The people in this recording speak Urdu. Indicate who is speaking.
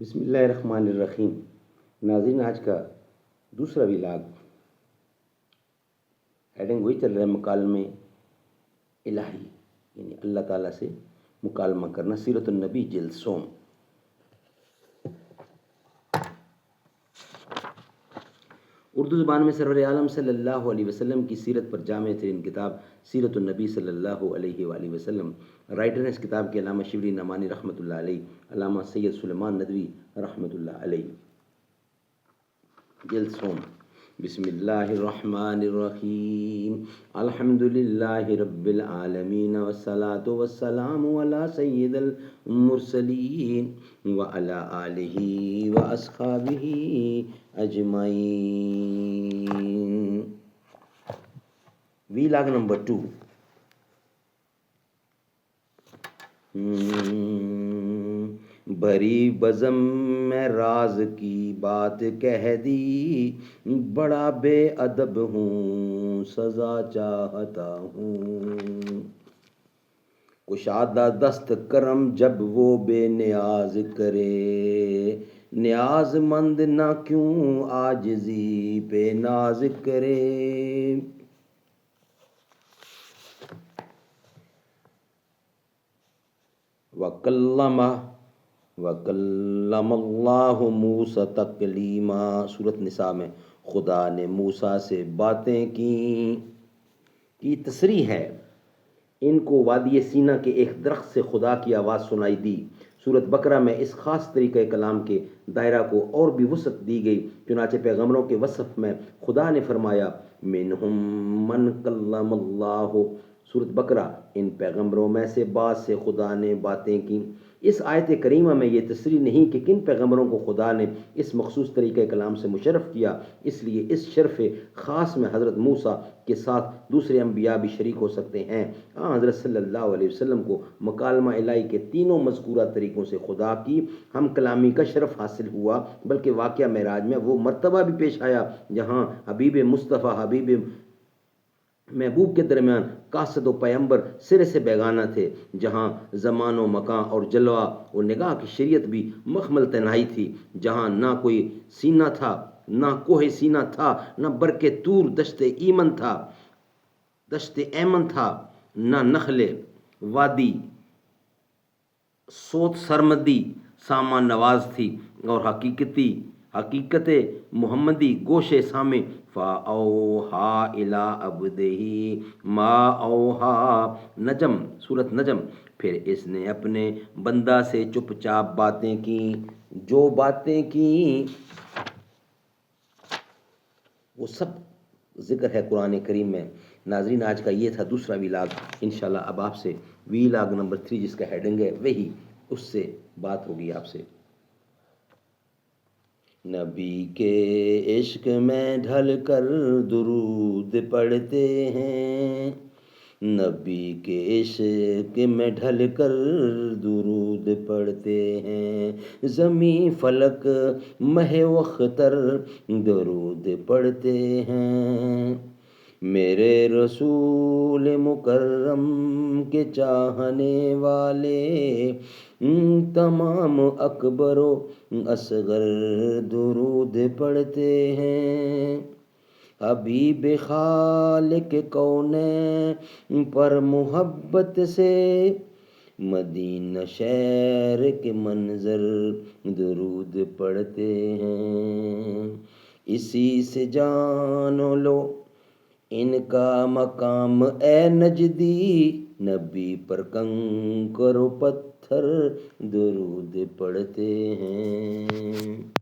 Speaker 1: بسم اللہ الرحمن الرحیم۔ ناظرین، آج کا دوسرا ولاگ ہیڈنگ وہی چل رہا ہے، مکالمے الہی، یعنی اللہ تعالیٰ سے مکالمہ کرنا، سیرت النبی جلد سوم۔ اردو زبان میں سرور عالم صلی اللہ علیہ وسلم کی سیرت پر جامع ترین کتاب سیرت النبی صلی اللہ علیہ وآلہ وسلم۔ رائٹر ہیں اس کتاب کے علامہ شبلی نعمانی رحمۃ اللہ علیہ، علامہ سید سلیمان ندوی رحمۃ اللہ علیہ۔ جلد سوم۔ بسم اللہ الرحمن الرحیم۔ الحمد للہ رب العالمین والصلاة والسلام علی سید المرسلین وعلی آلہ واصحابہ اجمعین۔ Vlog number 2۔ بھری بزم میں راز کی بات کہہ دی، بڑا بے ادب ہوں سزا چاہتا ہوں۔ کشادہ دست کرم جب وہ بے نیاز کرے، نیاز مند نہ کیوں عاجزی پہ ناز کرے۔ وَكَلَّمَ اللَّهُ مُوسَىٰ تَكْلِيمًا۔ سورۃ نساء میں خدا نے موسیٰ سے باتیں کی تصریح ہے۔ ان کو وادی سینا کے ایک درخت سے خدا کی آواز سنائی دی۔ سورۃ بقرہ میں اس خاص طریقہ کلام کے دائرہ کو اور بھی وسعت دی گئی، چنانچہ پیغمبروں کے وصف میں خدا نے فرمایا مِنْهُم مَّن كَلَّمَ اللَّهُ۔ سورۃ بقرہ، ان پیغمبروں میں سے بعض سے خدا نے باتیں کی۔ اس آیت کریمہ میں یہ تصریح نہیں کہ کن پیغمبروں کو خدا نے اس مخصوص طریقہ کلام سے مشرف کیا، اس لیے اس شرف خاص میں حضرت موسیٰ کے ساتھ دوسرے انبیاء بھی شریک ہو سکتے ہیں۔ حضرت صلی اللہ علیہ وسلم کو مکالمہ الہی کے تینوں مذکورہ طریقوں سے خدا کی ہم کلامی کا شرف حاصل ہوا، بلکہ واقعہ معراج میں وہ مرتبہ بھی پیش آیا جہاں حبیب مصطفیٰ حبیب محبوب کے درمیان قاصد و پیمبر سرے سے بیگانہ تھے، جہاں زمان و مکان اور جلوہ و نگاہ کی شریعت بھی مخمل تنہائی تھی، جہاں نہ کوئی سینہ تھا، نہ کوہ سینہ تھا، نہ برق طور دشت ایمن تھا، نہ نخل وادی صوت سرمدی سامان نواز تھی، اور حقیقت محمدی گوشے سامے فَأَوْحَا إِلَىٰ عَبْدِهِ مَا أَوْحَا۔ نجم، سورۃ نجم۔ پھر اس نے اپنے بندہ سے چپ چاپ باتیں کیں، جو باتیں کیں وہ سب ذکر ہے قرآن کریم میں۔ ناظرین، آج کا یہ تھا دوسرا ویلاگ۔ انشاءاللہ اب آپ سے ویلاگ نمبر 3 جس کا ہیڈنگ ہے وہی، اس سے بات ہوگی آپ سے۔ نبی کے عشق میں ڈھل کر درود پڑھتے ہیں، نبی کے عشق میں ڈھل کر درود پڑھتے ہیں، زمیں فلک مہ و اختر درود پڑھتے ہیں، میرے رسول مکرم کے چاہنے والے تمام اکبر و اصغر درود پڑھتے ہیں، حبیب خالق کونین پر محبت سے مدینہ شہر کے منظر درود پڑھتے ہیں، اسی سے جان لو ان کا مقام اے نجدی، نبی پر کنکر و پتھر درود پڑھتے ہیں۔